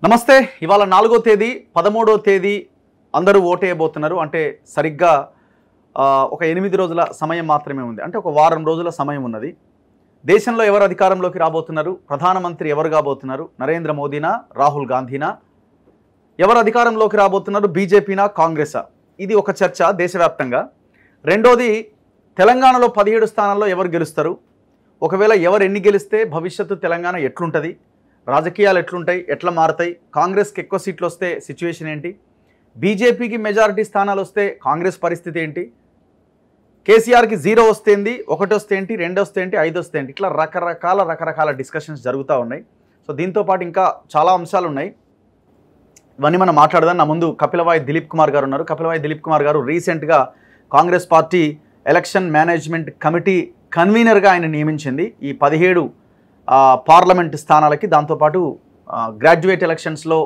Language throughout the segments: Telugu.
నమస్తే. ఇవాళ 4వ తేదీ 13వ తేదీ అందరూ ఓటేయబోతున్నారు. అంటే సరిగ్గా ఒక 8 రోజుల సమయం మాత్రమే ఉంది. అంటే ఒక వారం రోజుల సమయం ఉన్నది. దేశంలో ఎవరు అధికారంలోకి రాబోతున్నారు, ప్రధానమంత్రి ఎవరు కాబోతున్నారు, నరేంద్ర మోదీనా, రాహుల్ గాంధీనా, ఎవరు అధికారంలోకి రాబోతున్నారు, బీజేపీనా, కాంగ్రెసా? ఇది ఒక చర్చ దేశవ్యాప్తంగా. రెండోది, తెలంగాణలో 17 స్థానాల్లో ఎవరు గెలుస్తారు, ఒకవేళ ఎవరు ఎన్ని గెలిస్తే భవిష్యత్తు తెలంగాణ ఎట్లుంటుంది, రాజకీయాలు ఎట్లుంటాయి, ఎట్లా మారుతాయి, కాంగ్రెస్కి ఎక్కువ సీట్లు వస్తే సిచ్యువేషన్ ఏంటి, బీజేపీకి మెజారిటీ స్థానాలు వస్తే కాంగ్రెస్ పరిస్థితి ఏంటి, కేసీఆర్కి 0 వస్తేంది, 1 వస్తే ఏంటి, 2 వస్తే ఏంటి, 5 వస్తే ఏంటి, ఇట్లా రకరకాల డిస్కషన్స్ జరుగుతూ ఉన్నాయి. సో దీంతోపాటు ఇంకా చాలా అంశాలు ఉన్నాయి. ఇవన్నీ మనం మాట్లాడదాం. నా ముందు కపిలవాయి దిలీప్ కుమార్ గారు ఉన్నారు. కపిలవాయి దిలీప్ కుమార్ గారు రీసెంట్గా Congress party election management committee కన్వీనర్గా ఆయన నియమించింది ఈ 17 పార్లమెంట్ స్థానాలకి. దాంతోపాటు గ్రాడ్యుయేట్ ఎలక్షన్స్లో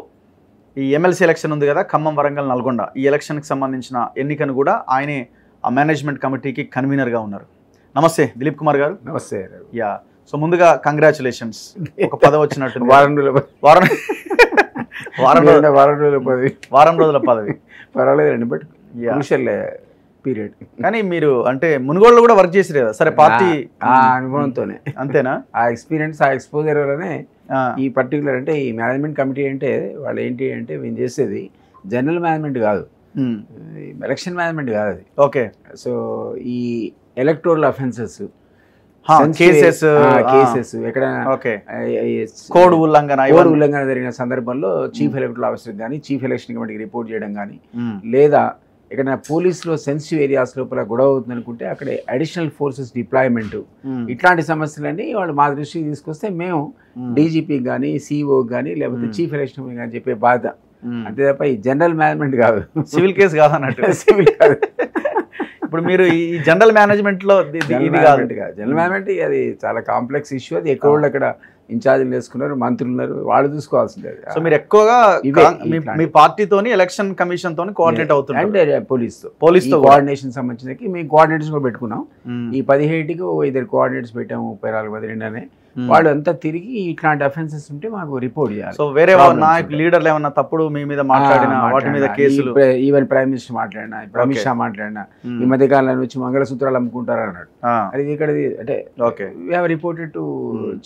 ఈ ఎమ్మెల్సీ ఎలక్షన్ ఉంది కదా, ఖమ్మం, వరంగల్, నల్గొండ, ఈ ఎలక్షన్కి సంబంధించిన ఎన్నికను కూడా ఆయనే ఆ మేనేజ్మెంట్ కమిటీకి కన్వీనర్గా ఉన్నారు. నమస్తే దిలీప్ కుమార్ గారు. నమస్తే. యా, సో ముందుగా కంగ్రాచులేషన్స్. ఒక పదవి వచ్చినట్టు. వారం రోజుల పదవి పర్వాలేదండి, బట్ క్రూషియల్ పీరియడ్. కానీ మీరు అంటే మునుగోడులో కూడా వర్క్ చేసి కదా, సరే పార్టీ అనుభవంతోనే అంతేనా, ఆ ఎక్స్పీరియన్స్, ఆ ఎక్స్పోజర్ వల్లనే ఈ పర్టికులర్ అంటే ఈ మేనేజ్మెంట్ కమిటీ అంటే వాళ్ళు ఏంటి అంటే మేము చేసేది జనరల్ మేనేజ్మెంట్ కాదు, ఎలక్షన్ మేనేజ్మెంట్ కాదు అది. ఓకే. సో ఈ ఎలక్టోరల్ అఫెన్సెస్, కేసెస్ ఎక్కడ కోడ్ ఉల్లంఘన జరిగిన సందర్భంలో చీఫ్ ఎలక్టరల్ ఆఫీసర్ కానీ చీఫ్ ఎలక్షన్ కమిటీకి రిపోర్ట్ చేయడం కానీ, లేదా ఎక్కడైనా పోలీసులో సెన్సిటివ్ ఏరియాస్ లోపల గొడవ అవుతుంది అనుకుంటే అక్కడ అడిషనల్ ఫోర్సెస్ డిప్లాయ్మెంట్, ఇట్లాంటి సమస్యలన్నీ వాళ్ళు మా దృష్టికి తీసుకొస్తే మేము డీజీపీకి కానీ, సిఇఓకి కానీ, లేకపోతే చీఫ్ ఎలక్షన్ కానీ చెప్పే బాధ్యత. అంతే తప్ప ఈ జనరల్ మేనేజ్మెంట్ కాదు, సివిల్ కేసు కాదు అన్నట్టు. సివిల్ కాదు. ఇప్పుడు మీరు ఈ జనరల్ మేనేజ్మెంట్ లో జనరల్ మేనేజ్మెంట్ అది చాలా కాంప్లెక్స్ ఇష్యూ. అది ఎక్కువ వాళ్ళు అక్కడ ఇన్ఛార్జీలు వేసుకున్నారు, మంత్రులు ఉన్నారు, వాళ్ళు చూసుకోవాల్సిందే. సో మీరు ఎక్కువగా మీ పార్టీతోని ఎలక్షన్ కమిషన్ తోని కోఆర్డినేట్ అవుతున్నారు, అంటే పోలీస్తో కోఆర్డినేషన్ సంబంధించి మేము కోఆర్డినేటర్స్ కూడా పెట్టుకున్నాం. ఈ 17కి 2 కోఆర్డినేటర్స్ పెట్టాము, 34 మంది నిండానే. వాళ్ళు అంతా తిరిగి ఇట్లాంటి అఫెన్సెస్ ఉంటే మాకు రిపోర్ట్ చేయాలి. సో వేరే నాయకులు, లీడర్లు ఏమన్నా తప్పుడు మీ మీద మాట్లాడినా వాటి మీద కేసులు, ఈవెన్ ప్రైమ్ మినిస్టర్ మాట్లాడినా, అమిత్ షా మాట్లాడినా, ఈ మధ్య కాలంలో వచ్చి మంగళసూత్రాలు అమ్ముకుంటారు అన్నాడు. అది ఇక్కడ అంటే reported to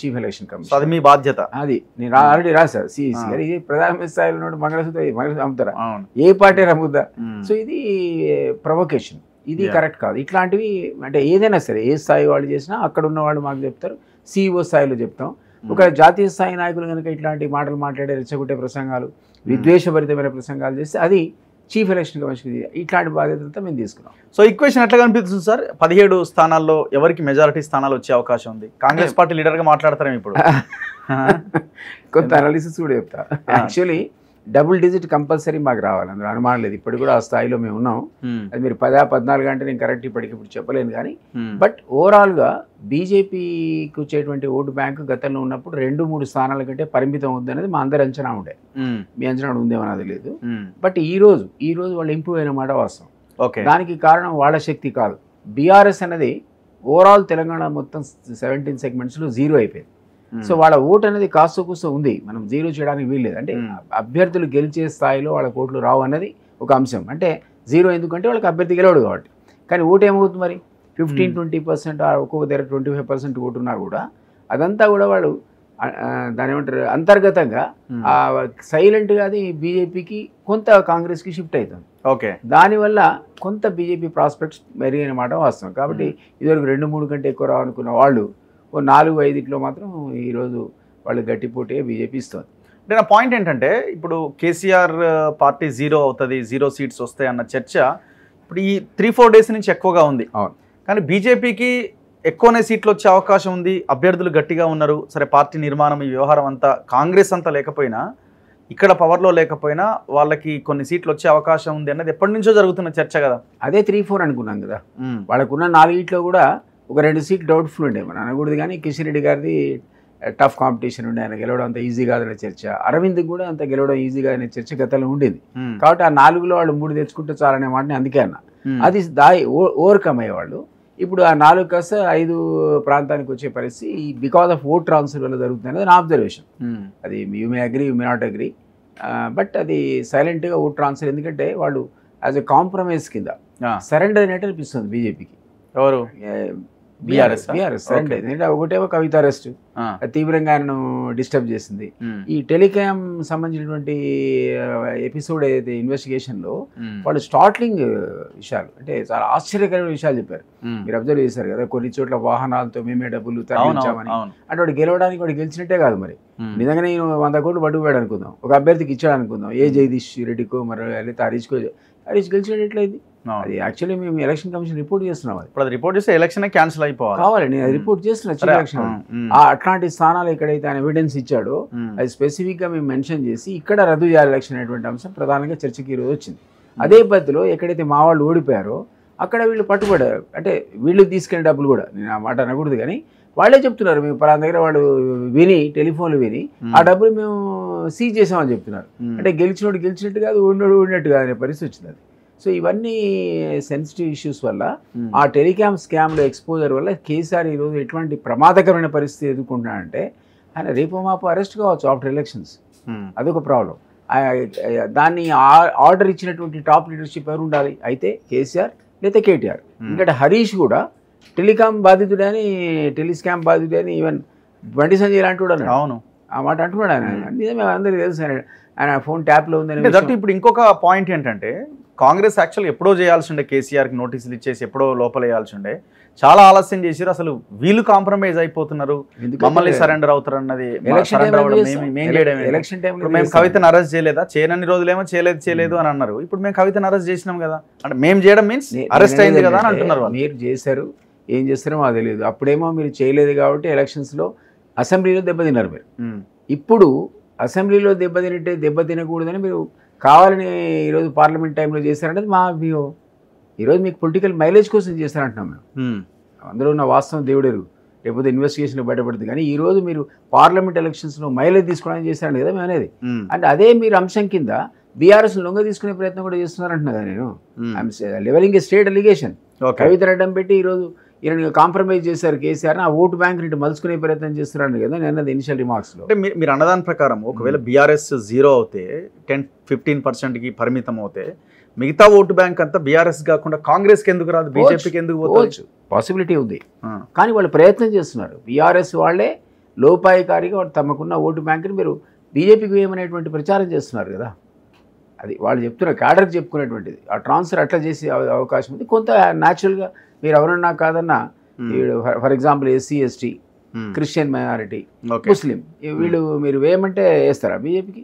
chief election commission. అది మీ బాధ్యత. అది నేను ఆల్రెడీ రాశాను సిఇసి. అది ప్రధానమంత్రి స్థాయిలో ఉన్నాడు, మంగళసూత్రం అమ్ముతారా, ఏ పార్టీ అమ్ముద్దా? సో ఇది ప్రొవొకేషన్, ఇది కరెక్ట్ కాదు. ఇట్లాంటివి అంటే ఏదైనా సరే ఏ స్థాయి వాళ్ళు చేసినా అక్కడ ఉన్న వాళ్ళు మాకు చెప్తారు, సిఇఓ స్థాయిలో చెప్తాం. ఒక జాతీయ స్థాయి నాయకులు కనుక ఇట్లాంటి మాటలు మాట్లాడే, రెచ్చగొట్టే ప్రసంగాలు, విద్వేషభరితమైన ప్రసంగాలు చేస్తే అది చీఫ్ ఎలక్షన్ కమిషన్, ఇట్లాంటి బాధ్యతలతో మేము తీసుకున్నాం. సో ఈక్వేషన్ ఎట్లా కనిపిస్తుంది సార్? 17 స్థానాల్లో ఎవరికి మెజారిటీ స్థానాలు వచ్చే అవకాశం ఉంది? కాంగ్రెస్ పార్టీ లీడర్గా మాట్లాడతారేమో ఇప్పుడు. కొంత అనాలిసిస్ కూడా చెప్తా. యాక్చువల్లీ డబుల్ డిజిట్ కంపల్సరీ మాకు రావాలి, అందులో అనుమానం లేదు. ఇప్పుడు కూడా ఆ స్థాయిలో మేము ఉన్నాం. అది మీరు 10-14 అంటే నేను కరెక్ట్ ఇప్పటికిప్పుడు చెప్పలేను కానీ, బట్ ఓవరాల్గా బీజేపీకి వచ్చేటువంటి ఓటు బ్యాంకు గతంలో ఉన్నప్పుడు 2-3 స్థానాల కంటే పరిమితం ఉంది అనేది మా అందరి అంచనా ఉండే. మీ అంచనా ఉందేమో నాకు తెలియదు. బట్ ఈ రోజు వాళ్ళు ఇంప్రూవ్ అయిన మాట వాస్తవం. దానికి కారణం వాళ్ళ శక్తి కాదు. బీఆర్ఎస్ అనేది ఓవరాల్ తెలంగాణ మొత్తం 17 సెగ్మెంట్స్లో 0 అయిపోయింది. సో వాళ్ళ ఓటు అనేది కాస్త కూస్త ఉంది, మనం 0 చేయడానికి వీల్లేదు. అంటే అభ్యర్థులు గెలిచే స్థాయిలో వాళ్ళ ఓట్లు రావు అన్నది ఒక అంశం. అంటే 0 ఎందుకంటే వాళ్ళకి అభ్యర్థి గెలవడు కాబట్టి. కానీ ఓటు ఏమవుతుంది మరి 15-20%, ఒక్కొక్క దగ్గర 25% ఓటు ఉన్నా కూడా అదంతా కూడా వాళ్ళు దాని ఏమంటారు అంతర్గతంగా సైలెంట్గా అది బీజేపీకి, కొంత కాంగ్రెస్కి షిఫ్ట్ అవుతుంది. ఓకే, దానివల్ల కొంత బీజేపీ ప్రాస్పెక్ట్స్ మెరుగైన మాట వాస్తవం. కాబట్టి ఇదివరకు 2-3 కంటే ఎక్కువ రావనుకున్న వాళ్ళు 4-5 మాత్రం ఈరోజు వాళ్ళు గట్టి పోటీ బీజేపీ ఇస్తుంది. అంటే నా పాయింట్ ఏంటంటే, ఇప్పుడు కేసీఆర్ పార్టీ 0 అవుతుంది, 0 సీట్స్ వస్తాయి అన్న చర్చ ఇప్పుడు ఈ 3-4 డేస్ నుంచి ఎక్కువగా ఉంది. కానీ బీజేపీకి ఎక్కువనే సీట్లు వచ్చే అవకాశం ఉంది, అభ్యర్థులు గట్టిగా ఉన్నారు. సరే పార్టీ నిర్మాణం, ఈ వ్యవహారం అంతా కాంగ్రెస్ అంతా లేకపోయినా, ఇక్కడ పవర్లో లేకపోయినా వాళ్ళకి కొన్ని సీట్లు వచ్చే అవకాశం ఉంది అన్నది ఎప్పటి నుంచో జరుగుతున్న చర్చ కదా. అదే 3-4 అనుకున్నాం కదా. వాళ్ళకున్న 4 కూడా ఒక 2 సీట్లు డౌట్ఫుల్ ఉండే, మనం అనకూడదు కానీ కిషన్ రెడ్డి గారిది టఫ్ కాంపిటీషన్ ఉండే, ఆయన గెలవడం అంత ఈజీ కాదనే చర్చ. అరవింద్ కూడా అంత గెలవడం ఈజీ కాదనే చర్చ గతంలో ఉండేది. కాబట్టి ఆ 4లో వాళ్ళు 3 తెచ్చుకుంటే చాలనే మాటని అందుకే అన్న. అది ఓవర్కమ్ అయ్యేవాళ్ళు. ఇప్పుడు ఆ 4 కాస్త 5 ప్రాంతానికి వచ్చే పరిస్థితి బికాస్ ఆఫ్ ఓట్ ట్రాన్స్ఫర్ వల్ల జరుగుతుంది అనేది నా అబ్జర్వేషన్. అది you may agree, you may not agree. But అది సైలెంట్గా ఓట్ ట్రాన్స్ఫర్, ఎందుకంటే వాళ్ళు యాజ్ ఎ కాంప్రమైజ్ కింద సరెండర్ అయినట్టు అనిపిస్తుంది బీజేపీకి. ఎవరు? BRS surrender. ఎందుకంటే ఒకటేమో కవిత అరెస్ట్ తీవ్రంగా ఆయనను డిస్టర్బ్ చేసింది. ఈ టెలికామ్ సంబంధించినటువంటి ఎపిసోడ్ ఏదైతే ఇన్వెస్టిగేషన్లో వాళ్ళు స్టార్ట్లింగ్ విషయాలు, అంటే చాలా ఆశ్చర్యకరమైన విషయాలు చెప్పారు. మీరు అబ్జర్వ్ చేశారు కదా, కొన్ని చోట్ల వాహనాలతో మేమే డబ్బులు తరలించామని. అంటే వాడు గెలవడానికి వాడు గెలిచినట్టే కాదు, మరి నిజంగా నేను 100 కోట్లు పట్టుకుపోయాడు అనుకుందాం, ఒక అభ్యర్థికి ఇచ్చాడు అనుకుందాం, ఏ జగదీష్ రెడ్డికో మరి లేదా హరీష్ గెలిచినట్టు ఎట్లయింది? అది యాక్చువల్లీ మేము ఎలక్షన్ కమిషన్ రిపోర్ట్ చేస్తున్నాం. అది రిపోర్ట్ చేస్తే ఎలక్షన్ క్యాన్సిల్ అయిపోవాలి కావాలి. నేను రిపోర్ట్ చేస్తున్నా ఎలక్షన్. అట్లాంటి స్థానాలు ఎక్కడైతే ఆయన ఎవిడెన్స్ ఇచ్చాడో అది స్పెసిఫిక్ గా మేము మెన్షన్ చేసి ఇక్కడ రద్దు చేయాలి ఎలక్షన్ అనేటువంటి అంశం ప్రధానంగా చర్చకి ఈరోజు వచ్చింది. అదే పద్ధతిలో ఎక్కడైతే మా వాళ్ళు ఓడిపోయారో అక్కడ వీళ్ళు పట్టుబడారు. అంటే వీళ్ళు తీసుకెళ్ళిన డబ్బులు కూడా, నేను ఆ మాట అనకూడదు కానీ వాళ్ళే చెప్తున్నారు, మేము పలానా దగ్గర వాళ్ళు విని టెలిఫోన్లు విని ఆ డబ్బులు మేము సీజ్ చేసామని చెప్తున్నారు. అంటే గెలిచినోడు గెలిచినట్టు కాదు, ఓడినోడు ఓడినట్టు కాదు అనే పరిస్థితి వచ్చింది. అది సో ఇవన్నీ సెన్సిటివ్ ఇష్యూస్ వల్ల ఆ టెలికామ్ స్కామ్లో ఎక్స్పోజర్ వల్ల కేసీఆర్ ఈరోజు ఎటువంటి ప్రమాదకరమైన పరిస్థితి ఎదుర్కొంటున్నాడంటే ఆయన రేపు మాపు అరెస్ట్ కావచ్చు ఆఫ్టర్ ఎలక్షన్స్. అదొక ప్రాబ్లం. దాన్ని ఆర్డర్ ఇచ్చినటువంటి టాప్ లీడర్షిప్ ఎవరు ఉండాలి? అయితే కేసీఆర్ లేదా కేటీఆర్. ఎందుకంటే హరీష్ కూడా టెలికామ్ బాధితుడని, టెలిస్కామ్ బాధితుడని ఈవెన్ బండి సంజయ్ లాంటి కూడా అన్నాడు. అవును, ఆ మాట అంటున్నాడు ఆయన. నిజమే, అందరికీ తెలుసు ఆయన ఫోన్ ట్యాప్లో ఉందని. ఇప్పుడు ఇంకొక పాయింట్ ఏంటంటే కాంగ్రెస్ యాక్చువల్ ఎప్పుడో చేయాల్సి ఉండే, కేసీఆర్కి నోటీసులు ఇచ్చేసి ఎప్పుడో లోపల వేయాల్సి ఉండే, చాలా ఆలస్యం చేశారు. అసలు వీళ్ళు కాంప్రమైజ్ అయిపోతున్నారు, మమ్మల్ని సరెండర్ అవుతారు అన్నది. ఎలక్షన్ టైం మేము కవితను అరెస్ట్ చేయలేదా? చేయనన్ని రోజులేమో చేయలేదు అని అన్నారు. ఇప్పుడు మేము కవితను అరెస్ట్ చేసినాం కదా, అంటే మేము చేయడం మీన్స్ అరెస్ట్ అయింది కదా అని అంటున్నారు. మీరు చేశారు, ఏం చేస్తారో మాకు తెలియదు. అప్పుడేమో మీరు చేయలేదు కాబట్టి ఎలక్షన్స్లో అసెంబ్లీలో దెబ్బతిన్నారు మీరు. ఇప్పుడు అసెంబ్లీలో దెబ్బతినకూడదని మీరు కావాలని ఈరోజు పార్లమెంట్ టైంలో చేశారనేది మా వ్యూ. ఈరోజు మీకు పొలిటికల్ మైలేజ్ కోసం చేస్తారంటున్నాం మేము. అందులో ఉన్న వాస్తవం దేవుడెరు, లేకపోతే ఇన్వెస్టిగేషన్లో బయటపడుతుంది. కానీ ఈరోజు మీరు పార్లమెంట్ ఎలక్షన్స్లో మైలేజ్ తీసుకోవడానికి చేశారని కదా మేము అనేది. అంటే అదే మీరు అంశం కింద బీఆర్ఎస్ లొంగ తీసుకునే ప్రయత్నం కూడా చేస్తున్నారంటున్నా కదా నేను. లెవెలింగ్ ఏ స్టేట్ అలిగేషన్. కవిత అడ్డం పెట్టి ఈరోజు ఈయన కాంప్రమైజ్ చేశారు కేసీఆర్, ఆ ఓటు బ్యాంక్ నుండి మలుచుకునే ప్రయత్నం చేస్తున్నాడు కదా నేను అన్నది ఇనిషియల్ రిమార్క్స్లో. అంటే మీరు అన్నదాని ప్రకారం ఒకవేళ బీఆర్ఎస్ 0 అవుతే 10-15%కి పరిమితం అవుతే మిగతా ఓటు బ్యాంక్ అంతా బీఆర్ఎస్ కాకుండా కాంగ్రెస్కి ఎందుకు రాదు, బీజేపీకి ఎందుకు పోవచ్చు? పాసిబిలిటీ ఉంది, కానీ వాళ్ళు ప్రయత్నం చేస్తున్నారు. బీఆర్ఎస్ వాళ్ళే లోపాయికారిగా వాళ్ళు తమకున్న ఓటు బ్యాంక్ని మీరు బీజేపీకి వేయమనేటువంటి ప్రచారం చేస్తున్నారు కదా. అది వాళ్ళు చెప్తున్నారు, క్యాడర్కి చెప్పుకునేటువంటిది. ఆ ట్రాన్స్ఫర్ అట్లా చేసే అవకాశం ఉంది. కొంత న్యాచురల్గా మీరు ఎవరన్నా కాదన్నా, for example SC ST, Christian minority, ముస్లిం, వీళ్ళు మీరు వేయమంటే వేస్తారా బీజేపీకి?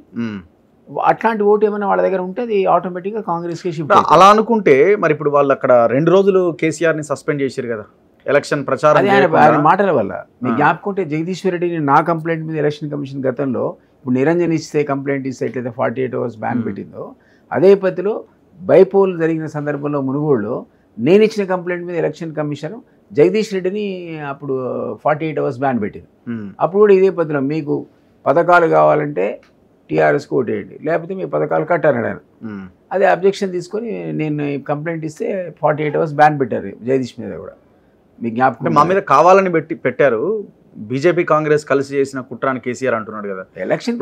అట్లాంటి ఓటు ఏమైనా వాళ్ళ దగ్గర ఉంటే అది ఆటోమేటిక్గా కాంగ్రెస్కి షిఫ్ట్. అలా అనుకుంటే మరి ఇప్పుడు వాళ్ళు అక్కడ 2 రోజులు కేసీఆర్ని సస్పెండ్ చేశారు కదా ఎలక్షన్ ప్రచారం. ఆయన మాటల వల్ల మీ జ్ఞాపకుంటే జగదీశ్వర్ రెడ్డిని నా కంప్లైంట్ మీద ఎలక్షన్ కమిషన్ గతంలో ఇప్పుడు నిరంజన్ ఇస్తే కంప్లైంట్ ఇస్తే ఎట్లయితే 48 hours బ్యాన్ పెట్టిందో, అదే పద్ధతిలో బైపోల్ జరిగిన సందర్భంలో మునుగోడులో నేను ఇచ్చిన కంప్లైంట్ మీద ఎలక్షన్ కమిషన్ జగదీష్ రెడ్డిని అప్పుడు 48 hours బ్యాన్ పెట్టింది. అప్పుడు కూడా ఇదే పద్ధతిలో మీకు పథకాలు కావాలంటే టీఆర్ఎస్కి ఓటేయండి, లేకపోతే మీ పథకాలు కట్టారని ఆయన. అదే అబ్జెక్షన్ తీసుకొని నేను కంప్లైంట్ ఇస్తే 48 hours బ్యాన్ పెట్టారు జగదీష్ మీద కూడా. మీ జ్ఞాపకం మా మీద కావాలని పెట్టారు. బీజేపీ కాంగ్రెస్ కలిసి చేసిన కుట్రాని కేసీఆర్ అంటున్నాడు కదా. ఎలక్షన్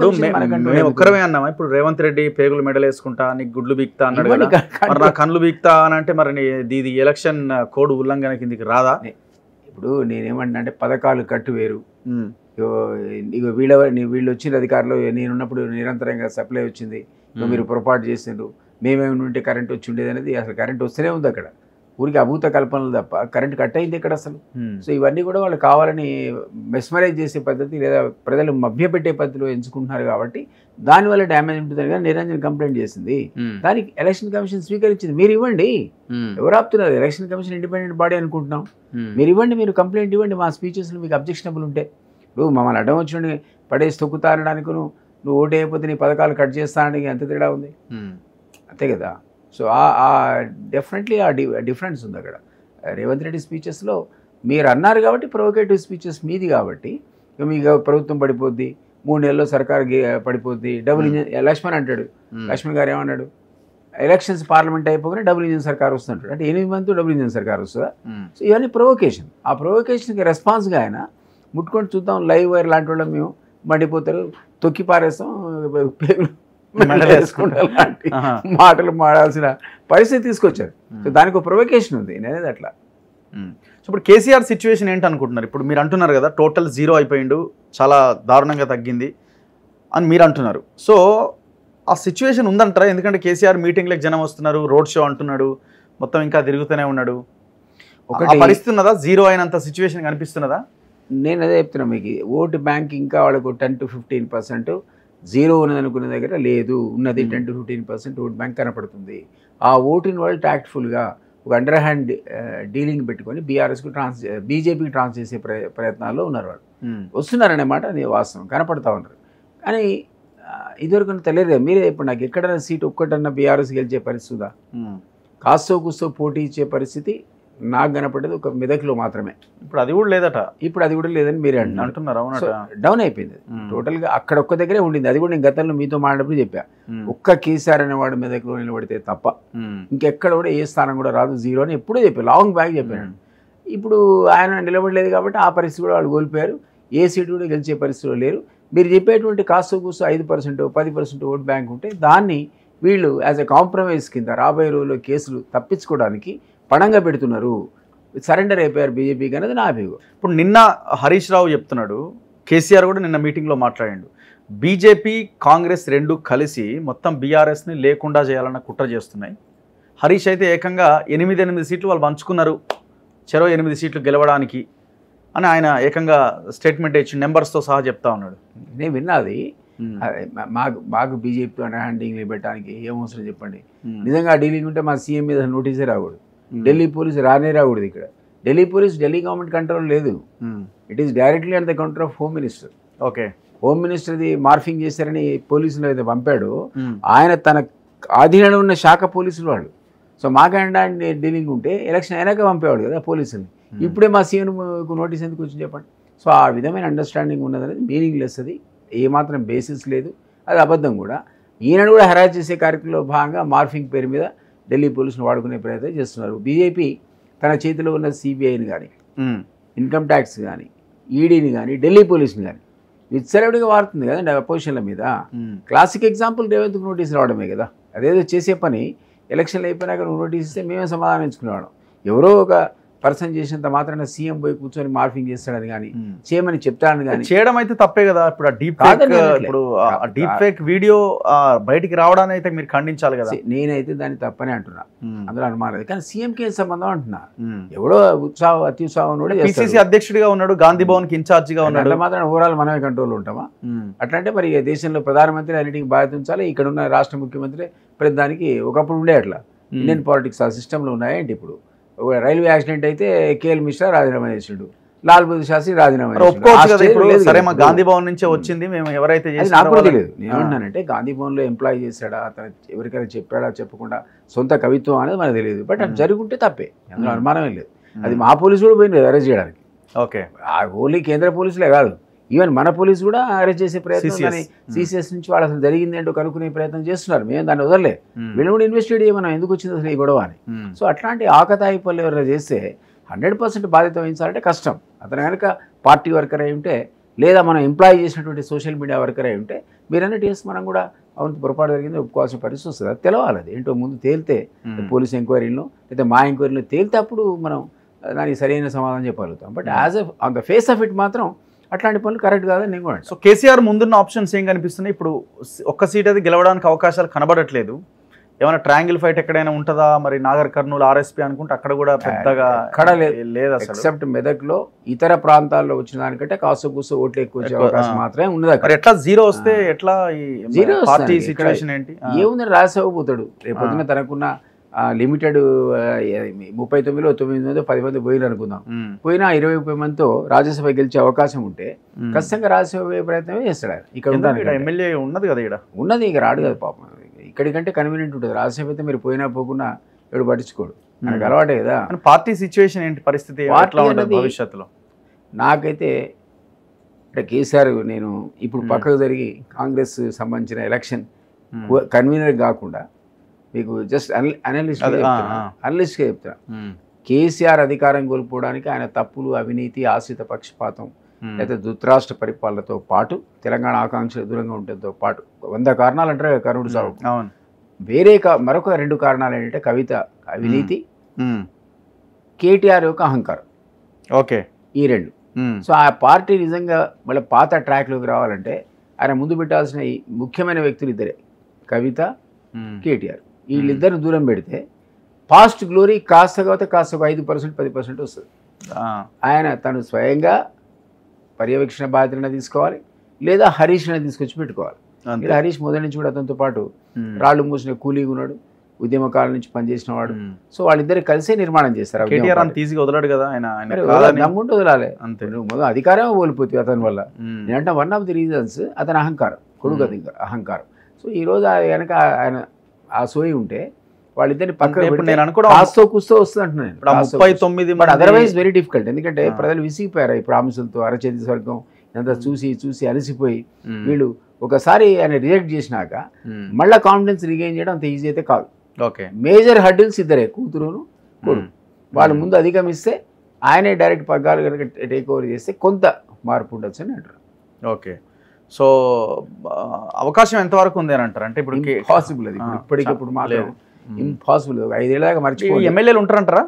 మేము ఒక్కరమే అన్నామా? ఇప్పుడు రేవంత్ రెడ్డి పేగులు మెడల్ వేసుకుంటా, నీకు గుడ్లు బీక్తా అన్నాడు కదా, మరి నా కళ్ళు బీక్తా అని అంటే మరి ఇది ఎలక్షన్ కోడ్ ఉల్లంఘన కిందికి రాదా? ఇప్పుడు నేనేమంటున్నా అంటే పథకాలు కట్టు వేరు. ఇక వీళ్ళు వచ్చిన అధికారులు నేనున్నప్పుడు నిరంతరంగా సప్లై వచ్చింది, మీరు పొరపాటు చేసిండ్రు, మేమేమి ఉంటే కరెంట్ వచ్చి ఉండేది అనేది. అసలు కరెంట్ వస్తూనే ఉంది అక్కడ, ఊరికి అభూత కల్పనలు తప్ప కరెంట్ కట్ అయింది ఇక్కడ అసలు. సో ఇవన్నీ కూడా వాళ్ళు కావాలని మెస్మరైజ్ చేసే పద్ధతి లేదా ప్రజలు మభ్యపెట్టే పద్ధతిలో ఎంచుకుంటున్నారు కాబట్టి దానివల్ల డ్యామేజ్ ఉంటుందని కానీ నిరంజన్ కంప్లైంట్ చేసింది. దానికి ఎలక్షన్ కమిషన్ స్వీకరించింది. మీరు ఇవ్వండి, ఎవరు ఆపుతున్నారు? ఎలక్షన్ కమిషన్ ఇండిపెండెంట్ బాడీ అనుకుంటున్నాం. మీరు ఇవ్వండి, మీరు కంప్లైంట్ ఇవ్వండి. మా స్పీచెస్లో మీకు అబ్జెక్షనబుల్ ఉంటే, ఇప్పుడు మమ్మల్ని అడ్డం వచ్చిన పడేసి తొక్కుతా అనడానికి నువ్వు ఓటు అయిపోతే నీ పథకాలు కట్ చేస్తా అనడానికి ఎంత తేడా ఉంది? అంతే కదా. సో డెఫినెట్లీ ఆ డిఫరెన్స్ ఉంది అక్కడ. రేవంత్ రెడ్డి స్పీచెస్లో మీరు అన్నారు కాబట్టి ప్రొవోకేటివ్ స్పీచెస్ మీది కాబట్టి మీకు ప్రభుత్వం పడిపోద్ది, 3 నెలల్లో సర్కార్ పడిపోద్ది, డబుల్ ఇంజన్. లక్ష్మణ్ అంటాడు, లక్ష్మణ్ గారు ఏమన్నాడు, ఎలక్షన్స్ పార్లమెంట్ అయిపోగానే డబుల్ ఇంజన్ సర్కార్ వస్తుంటాడు. అంటే 8 మంది డబుల్ ఇంజన్ సర్కార్ వస్తుందా? సో ఇవన్నీ ప్రొవోకేషన్. ఆ ప్రొవోకేషన్కి రెస్పాన్స్గా ఆయన ముట్టుకొని చూద్దాం, లైవ్ వైర్ లాంటి వాళ్ళం మేము మండిపోతారు, తొక్కి పారేస్తాం, మెడలేసుకుంటా లాంటి మాటలు మాడాల్సిన పరిస్థితి తీసుకొచ్చారు. సో దానికి ఒక ప్రొవకేషన్ ఉంది నేనేది అట్లా. సో ఇప్పుడు కేసీఆర్ సిచ్యువేషన్ ఏంటి అనుకుంటున్నారు? ఇప్పుడు మీరు అంటున్నారు కదా టోటల్ 0 అయిపోయిండు, చాలా దారుణంగా తగ్గింది అని మీరు అంటున్నారు. సో ఆ సిచ్యువేషన్ ఉందంటారా? ఎందుకంటే కేసీఆర్ మీటింగ్లకు జనం వస్తున్నారు, రోడ్ షో అంటున్నాడు, మొత్తం ఇంకా తిరుగుతూనే ఉన్నాడు. ఒక పరిస్థితి ఉన్నదా? 0 అయినంత సిచ్యువేషన్ కనిపిస్తున్నదా? నేను అదే చెప్తున్నా మీకు, ఓటు బ్యాంక్ ఇంకా వాళ్ళకు 10 to 15% 0 ఉన్నదనుకున్న దగ్గర లేదు, ఉన్నది 10 to 15% ఓట్ బ్యాంక్ కనపడుతుంది. ఆ ఓటుని వాళ్ళు ట్యాక్ట్ఫుల్గా ఒక అండర్ హ్యాండ్ డీలింగ్ పెట్టుకొని బీఆర్ఎస్కు బీజేపీకి ట్రాన్స్ చేసే ప్రయత్నాల్లో ఉన్నారు. వాళ్ళు వస్తున్నారనే మాట అది వాస్తవం, కనపడతా ఉన్నారు. కానీ ఇదివరకు తెలియదు మీరే. ఇప్పుడు నాకు ఎక్కడైనా సీట్ ఒక్కటన్నా బీఆర్ఎస్ గెలిచే పరిస్థితిదా? కాస్తో కూస్తో పోటీ ఇచ్చే పరిస్థితి నాకు కనపడేది ఒక మెదక్లో మాత్రమే. ఇప్పుడు అది కూడా లేదట. ఇప్పుడు అది కూడా లేదని మీరే అంటున్నారు. డౌన్ అయిపోయింది టోటల్గా. అక్కడ ఒక్క దగ్గరే ఉండింది. అది కూడా నేను గతంలో మీతో మాట్లాడినప్పుడు చెప్పా, ఒక్క కేసీఆర్ అనేవాడు మెదక్లో నిలబడితే తప్ప ఇంకెక్కడ కూడా ఏ స్థానం కూడా రాదు, 0 అని ఎప్పుడూ చెప్పాను, లాంగ్ బ్యాక్ చెప్పాను. ఇప్పుడు ఆయన నిలబడలేదు కాబట్టి ఆ పరిస్థితి కూడా వాళ్ళు కోల్పోయారు. ఏ సీటు కూడా గెలిచే పరిస్థితిలో లేరు. మీరు చెప్పేటువంటి కాస్తో కూస్తో 5% 10% ఓట్ బ్యాంక్ ఉంటే దాన్ని వీళ్ళు యాజ్ ఎ కాంప్రమైజ్ కింద రాబోయే రోజుల్లో కేసులు తప్పించుకోవడానికి పణంగా పెడుతున్నారు, సరెండర్ అయిపోయారు బీజేపీకి అనేది నా అభిప్రాయం. ఇప్పుడు నిన్న హరీష్ రావు చెప్తున్నాడు, కేసీఆర్ కూడా నిన్న మీటింగ్లో మాట్లాడాడు, బీజేపీ కాంగ్రెస్ రెండు కలిసి మొత్తం బీఆర్ఎస్ని లేకుండా చేయాలన్న కుట్ర చేస్తున్నాయి. హరీష్ అయితే ఏకంగా 8 సీట్లు వాళ్ళు పంచుకున్నారు, చెరో 8 సీట్లు గెలవడానికి అని ఆయన ఏకంగా స్టేట్మెంట్ ఇచ్చి నెంబర్స్తో సహా చెప్తా ఉన్నాడు. నేను విన్నది. మాకు బీజేపీతో హ్యాండింగ్ పెట్టడానికి ఏమవసరం చెప్పండి? నిజంగా డీలింగ్ ఉంటే మా సీఎం మీద నోటీసే రాకూడదు, ఢిల్లీ పోలీసు రానే రాకూడదు. ఇక్కడ Delhi police Delhi government control లేదు, it is directly and the control of home minister. Okay, home మినిస్టర్ది మార్ఫింగ్ చేశారని పోలీసులు అయితే పంపాడు, ఆయన తన ఆధీనంలో ఉన్న శాఖ పోలీసులు వాళ్ళు. సో మాకంటే డీలింగ్ ఉంటే ఎలక్షన్ అయినాక పంపేవాడు కదా పోలీసులు. ఇప్పుడే మా సీఎంకు నోటీస్ ఎందుకు వచ్చింది చెప్పండి? సో ఆ విధమైన అండర్స్టాండింగ్ ఉన్నదనేది మీనింగ్లెస్, అది ఏమాత్రం బేసిస్ లేదు, అది అబద్ధం కూడా. ఈయనను కూడా హెరాస్ చేసే కార్యక్రమంలో భాగంగా మార్ఫింగ్ పేరు మీద ఢిల్లీ పోలీసులు వాడుకునే ప్రయత్నం చేస్తున్నారు. బీజేపీ తన చేతిలో ఉన్న సిబిఐని కానీ, ఇన్కమ్ ట్యాక్స్ కానీ, ఈడీని కానీ, ఢిల్లీ పోలీసుని కానీ విచ్చలవిడిగా వాడుతుంది కదండి అపోజిషన్ల మీద. క్లాసిక్ ఎగ్జాంపుల్ రేవంత్కు నోటీస్ రావడమే కదా. అదేదో చేసే పని ఎలక్షన్లు అయిపోయినాక నువ్వు నోటీస్ ఇస్తే మేమే సమాధానం ఇచ్చుకునేవాళ్ళం. ఎవరో ఒక పర్సన్ చేసినంత మాత్రాన సీఎం పోయి కూర్చొని మార్ఫింగ్ చేస్తాడని కానీ, చేయమని చెప్తాడని కానీ చేయడం అయితే తప్పే కదా. ఇప్పుడు ఆ డీప్ ఫేక్ వీడియో బయటికి రావడాన్ని అయితే మీరు ఖండించాలి కదా. నేనైతే దాన్ని తప్పనే అంటున్నా, అందులో అనుమానం. కానీ సీఎంకి ఏం సంబంధం అంటున్నా? ఎవడో అత్యుత్సాహం పిసిసి అధ్యక్షుడిగా ఉన్నాడు, గాంధీ భవన్ కి ఇన్ఛార్జిగా ఉన్నాడు, మాత్రం ఓవరాల్ మనమే కంట్రోల్ ఉంటామా? అట్లంటే మరి దేశంలో ప్రధానమంత్రి అన్నిటికీ బాధ్యత ఉంచాలి, ఇక్కడ ఉన్న రాష్ట్ర ముఖ్యమంత్రి ప్రతిదానికి ఒకప్పుడు ఉండే అట్లా ఇండియన్ పాలిటిక్స్ ఆ సిస్టంలో ఉన్నాయంటే. ఇప్పుడు రైల్వే యాక్సిడెంట్ అయితే కేఎల్ మిశ్రా రాజీనామా చేసాడు, లాల్ బహదూర్ శాస్త్రి రాజీనామా చేసాడు. సరే మా గాంధీ భవన్ నుంచే వచ్చింది, మేము ఎవరైతే నాకు కూడా తెలియదు. నేను ఏమన్నానంటే గాంధీ భవన్లో ఎంప్లాయ్ చేశాడా, అతను ఎవరికైనా చెప్పాడా చెప్పకుండా సొంత కవిత్వం అనేది మనకు తెలియదు. బట్ అది జరుగుంటే తప్పే, అందులో అనుమానమే లేదు. అది మా పోలీసు కూడా పోయింది అరెస్ట్ చేయడానికి. ఓకే, ఓన్లీ కేంద్ర పోలీసులే కాదు, ఈవెన్ మన పోలీసు కూడా అరెస్ట్ చేసే ప్రయత్నం, సిసిఎస్ నుంచి వాళ్ళు అసలు జరిగింది ఏంటో కనుక్కునే ప్రయత్నం చేస్తున్నారు. మేము దాన్ని వదలలే, వీళ్ళు కూడా ఇన్వెస్టిగేట్ చేయమన్నాం ఎందుకు వచ్చింది అసలు ఈ గొడవ అని. సో అట్లాంటి ఆకతాయి పనులు ఎవరైనా చేస్తే 100% బాధ్యత వహించాలంటే కష్టం. అతను కనుక పార్టీ వర్కర్ అయి ఉంటే, లేదా మనం ఎంప్లాయ్ చేసినటువంటి సోషల్ మీడియా వర్కర్ అయి ఉంటే, మీరు అన్నట్టు చేసి మనం కూడా అవును పొరపాటు జరిగింది ఒప్పుకోవాల్సిన పరిస్థితి వస్తుంది. అది తెలవాలి, అది ఏంటో ముందు తేలితే, పోలీస్ ఎంక్వైరీలో లేదా మా ఎంక్వైరీలో తేలితే అప్పుడు మనం దానికి సరైన సమాధానం చెప్పగలుగుతాం. But as on the face of it మాత్రం అట్లాంటి పనులు కరెక్ట్ కాదని నేను కూడా. సో కేసీఆర్ ముందున్న ఆప్షన్స్ ఏం కనిపిస్తున్నాయి? ఇప్పుడు ఒక్క సీట్ అది గెలవడానికి అవకాశాలు కనబడట్లేదు. ఏమైనా ట్రయాంగిల్ ఫైట్ ఎక్కడైనా ఉంటుందా? మరి నాగర్ కర్నూలు ఆర్ఎస్పీ అనుకుంటే అక్కడ కూడా పెద్దగా లేదు అసలు. ఎక్సెప్ట్ మెదక్లో ఇతర ప్రాంతాల్లో వచ్చిన దానికంటే కాస్త కూస్తో ఓట్లు ఎక్కువ వచ్చే అవకాశం మాత్రమే ఉన్నది. అక్కడ ఎట్లా 0 వస్తే ఎట్లా జీరో పార్టీ సిచ్యువేషన్ ఏంటి? ఏముందని రాజ్యసభ పోతాడు రేపు పొద్దున. తనకున్న లిమిటెడ్ 39లో 9 మంది 10 మంది పోయిన అనుకుందాం, పోయినా 20-30 మందితో రాజ్యసభ గెలిచే అవకాశం ఉంటే ఖచ్చితంగా రాజ్యసభ పోయే ప్రయత్నమే చేస్తాడు. ఇక్కడ ఎమ్మెల్యే ఉన్నది కదా, ఇక్కడ ఉన్నది, ఇక రాడు కదా పాపం. ఇక్కడికంటే కన్వీనియంట్ ఉంటుంది. రాజ్యసభ అయితే మీరు పోయినా పోకుండా ఎవడు పట్టించుకోడు, మనకు అలవాటే కదా. పార్టీ సిచ్యువేషన్ ఏంటి, పరిస్థితి భవిష్యత్తులో? నాకైతే అంటే కేసీఆర్ నేను ఇప్పుడు పక్కకు జరిగి కాంగ్రెస్ సంబంధించిన ఎలక్షన్ కన్వీనర్ కాకుండా మీకు జస్ట్ అనలిస్ట్గా చెప్తున్నా, కేసీఆర్ అధికారం కోల్పోవడానికి ఆయన తప్పులు, అవినీతి, ఆశ్రిత పక్షపాతం లేదా ధృతరాష్ట్ర పరిపాలనతో పాటు తెలంగాణ ఆకాంక్షలు దూరంగా ఉండటంతో పాటు 100 కారణాలు అంటారు కదా కరుణుడు సాగు. అవును. వేరే మరొక 2 కారణాలు ఏంటంటే కవిత అవినీతి, కేటీఆర్ యొక్క అహంకారం. ఓకే. ఈ 2. సో ఆ పార్టీ నిజంగా మళ్ళీ పాత ట్రాక్లోకి రావాలంటే ఆయన ముందు పెట్టాల్సిన ఈ ముఖ్యమైన వ్యక్తులు ఇద్దరే, కవిత, కేటీఆర్. వీళ్ళిద్దరిని దూరం పెడితే పాస్ట్ గ్లోరీ కాస్త కాకపోతే కాస్త ఒక 5% 10% వస్తుంది. ఆయన తను స్వయంగా పర్యవేక్షణ బాధ్యతను తీసుకోవాలి, లేదా హరీష్ని తీసుకొచ్చి పెట్టుకోవాలి. హరీష్ మొదటి నుంచి కూడా అతనితో పాటు రాళ్ళు మూసిన కూలీగా ఉన్నాడు, ఉద్యమకాలం నుంచి పనిచేసిన వాడు. సో వాళ్ళిద్దరు కలిసే నిర్మాణం చేస్తారు. వదలాడు కదా దమ్ముంటే వదలాలి. నువ్వు మొదలు అధికారమే కోల్పోతుంది అతని వల్ల. నేనంటే 1 ఆఫ్ ది రీజన్స్ అతని అహంకారం, కొడుకు అహంకారం. సో ఈరోజు కనుక ఆయన ఆ సోయి ఉంటే వాళ్ళిద్దరిని పక్కన కాస్తో కూస్తో వస్తుంది అంటున్నాను. Otherwise very difficult. ఎందుకంటే ప్రజలు విసిగిపోయారు ఈ ప్రామిసులతో, అరచేతి స్వర్గం ఇదంతా చూసి చూసి అలసిపోయి వీళ్ళు ఒకసారి ఆయన రిజెక్ట్ చేసినాక మళ్ళీ కాన్ఫిడెన్స్ రిగైన్ చేయడం అంత ఈజీ అయితే కాదు. మేజర్ హర్డిల్స్ ఇద్దరే, కూతురును కొడుకు. వాళ్ళు ముందు అధిగమిస్తే ఆయనే డైరెక్ట్ పగ్గాలు కనుక టేక్ ఓవర్ చేస్తే కొంత మార్పు ఉండొచ్చు అని అంటారు. ఓకే. సో అవకాశం ఎంతవరకు ఉంది అని అంటారు? అంటే ఇప్పుడు పాసిబుల్, అది ఇప్పటికిప్పుడు మాత్రం ఇంపాసిబుల్. 5 ఏళ్ళ దాకా మర్చిపోయి ఎమ్మెల్యేలు ఉంటారంటారా?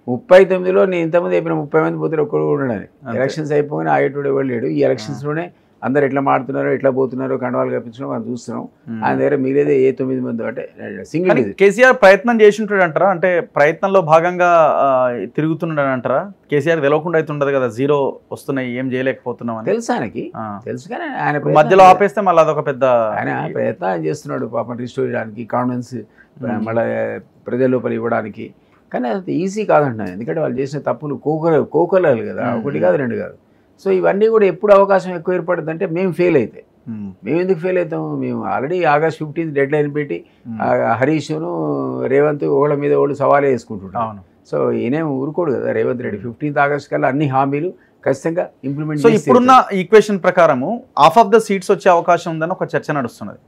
39లో నేను ఇంతమంది అయిపోయిన 30 మంది పోతే ఒక్కడు ఉండడానికి. ఎలక్షన్స్ అయిపోయినా ఆగేటోడు ఎవరు లేడు. ఈ ఎలక్షన్స్లోనే అందరు ఎట్లా మాడుతున్నారో ఎట్లా పోతున్నారో కండవాలు కప్పించడం మనం చూస్తున్నాం. ఆయన దగ్గర మిగిలేదే 9 మంది అంటే సింగిల్. కేసీఆర్ ప్రయత్నం చేసి ఉంటాడు అంటారా? అంటే ప్రయత్నంలో భాగంగా తిరుగుతున్నాడు అంటారా? కేసీఆర్ తెలియకుండా అయితే ఉండదు కదా, 0 వస్తున్నాయి ఏం చేయలేకపోతున్నాం అని తెలుసు ఆయనకి, తెలుసు. కానీ ఆయన మధ్యలో ఆపేస్తే మళ్ళీ అదొక పెద్ద ఆయన ప్రయత్నం చేస్తున్నాడు పాపం రిస్టోర్ చేయడానికి, కాన్ఫిడెన్స్ మళ్ళీ ప్రజల లోపల ఇవ్వడానికి. కానీ అది ఈజీ కాదంటున్నాను. ఎందుకంటే వాళ్ళు చేసిన తప్పులు కోకలాలు కదా, 1 కాదు 2 కాదు. సో ఇవన్నీ కూడా ఎప్పుడు అవకాశం ఎక్కువ ఏర్పడుతుంది అంటే మేము ఫెయిల్ అయితే. మేము ఎందుకు ఫెయిల్ అవుతాము? మేము ఆల్రెడీ August 15 డెడ్ లైన్ పెట్టి హరీష్ను రేవంత్ ఓళ్ళ మీద ఓళ్ళు సవాలే వేసుకుంటున్నాం. సో ఈయనేం ఊరుకోడు కదా రేవంత్ రెడ్డి. 15th August కల్లా అన్ని హామీలు ఖచ్చితంగా ఇంప్లిమెంట్. సో ఇప్పుడున్న ఈక్వేషన్ ప్రకారము హాఫ్ ఆఫ్ ద సీట్స్ వచ్చే అవకాశం ఉందని ఒక చర్చ నడుస్తున్నది.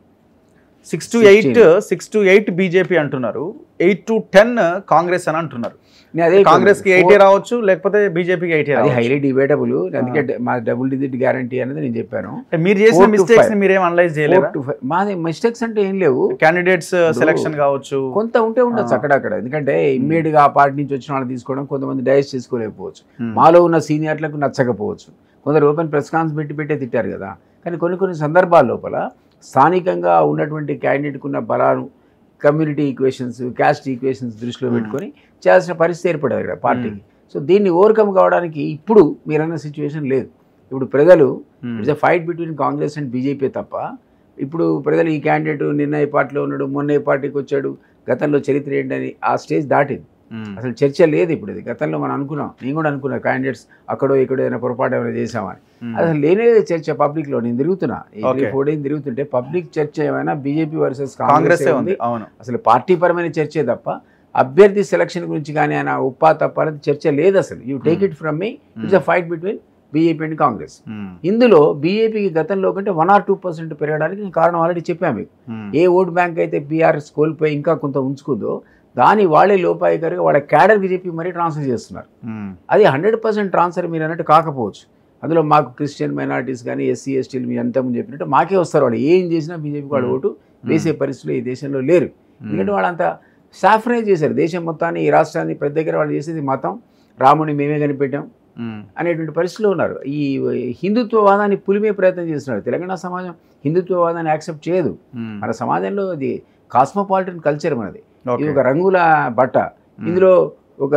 6 to 8 బీజేపీ అంటున్నారు, 8 to 10 కాంగ్రెస్ అని అంటున్నారు. కాంగ్రెస్ కి 8 రావచ్చు, లేకపోతే బీజేపీకి 8 రావచ్చు. Highly debatable. అందుకే మా డబుల్ డిజిట్ గ్యారంటీ అనేది నేను చెప్పాను. మీరు చేసిన మిస్టేక్స్ ని మీరేం అనలైజ్ చేయలేరు? మాది మిస్టేక్స్ అంటే ఏం లేవు. క్యాండిడేట్స్ సెలక్షన్ కావచ్చు, కొంత ఉంటే ఉండొచ్చు అక్కడక్కడ. ఎందుకంటే ఇమ్మీడియట్ గా ఆ పార్టీ నుంచి వచ్చిన వాళ్ళు తీసుకోవడం కొంతమంది డైజెస్ట్ చేసుకోలేకపోవచ్చు, మాలో ఉన్న సీనియర్లకు నచ్చకపోవచ్చు. కొందరు ఓపెన్ ప్రెస్ కాన్ఫరెన్స్ పెట్టే తిట్టారు కదా. కానీ కొన్ని సందర్భాల లోపల స్థానికంగా ఉన్నటువంటి క్యాండిడేట్కి ఉన్న బలాలు, కమ్యూనిటీ ఈక్వేషన్స్, క్యాస్ట్ ఈక్వేషన్స్ దృష్టిలో పెట్టుకొని చేయాల్సిన పరిస్థితి ఏర్పడదు ఇక్కడ పార్టీకి. సో దీన్ని ఓవర్కమ్ కావడానికి ఇప్పుడు మీరన్న సిచ్యువేషన్ లేదు. ఇప్పుడు ప్రజలు it's a fight between Congress and BJP తప్ప ఇప్పుడు ప్రజలు ఈ క్యాండిడేట్ నిన్న ఈ పార్టీలో ఉన్నాడు, మొన్న ఈ పార్టీకి వచ్చాడు, గతంలో చరిత్ర ఏంటని ఆ స్టేజ్ దాటింది. అసలు చర్చ లేదు ఇప్పుడు. ఇది గతంలో మనం అనుకున్నాం, నేను కూడా అనుకున్నా క్యాండిడేట్స్ అక్కడో ఇక్కడో ఏదైనా పొరపాటు ఏమైనా చేసామని. అసలు లేనే చర్చ పబ్లిక్లో. నేను తిరుగుతున్నా 4 days తిరుగుతుంటే పబ్లిక్ చర్చ ఏమైనా బీజేపీ వర్సెస్ కాంగ్రెస్ ఉంది. అసలు పార్టీ పరమైన చర్చే తప్ప అభ్యర్థి సెలక్షన్ గురించి కానీ ఆయన ఉప్పా తప్ప అనేది చర్చ లేదు అసలు. You take it from me, it's a fight between BJP and Congress. ఇందులో బీజేపీకి గతంలో కంటే 1 or 2% పెరగడానికి నేను కారణం ఆల్రెడీ చెప్పాను మీకు. ఏ ఓట్ బ్యాంక్ అయితే బీఆర్ఎస్ కోల్పోయి ఇంకా కొంత ఉంచుకుందో దాని వాళ్ళే లోపాయికరిగా వాళ్ళ క్యాడర్కి చెప్పి మరీ ట్రాన్స్ఫర్ చేస్తున్నారు. అది 100% ట్రాన్స్ఫర్ మీరు అన్నట్టు కాకపోవచ్చు. అందులో మాకు క్రిస్టియన్ మైనారిటీస్ కానీ ఎస్సీ ఎస్టీలు మీ అంతకుముందు చెప్పినట్టు మాకే వస్తారు. వాళ్ళు ఏం చేసినా బీజేపీ వాళ్ళు ఓటు వేసే పరిస్థితులు ఈ దేశంలో లేరు. ఎందుకంటే వాళ్ళంతా సాఫ్రైజ్ చేశారు దేశం మొత్తాన్ని, ఈ రాష్ట్రాన్ని. ప్రతి దగ్గర వాళ్ళు చేసేది మతం, రాముడిని మేమే కనిపెట్టాం అనేటువంటి పరిస్థితిలో ఉన్నారు. ఈ హిందుత్వవాదాన్ని పులిమే ప్రయత్నం చేస్తున్నారు. తెలంగాణ సమాజం హిందుత్వవాదాన్ని యాక్సెప్ట్ చేయదు. మన సమాజంలో అది కాస్మోపాలిటన్ కల్చర్ మనది. ఇది ఒక రంగుల బట్ట. ఇందులో ఒక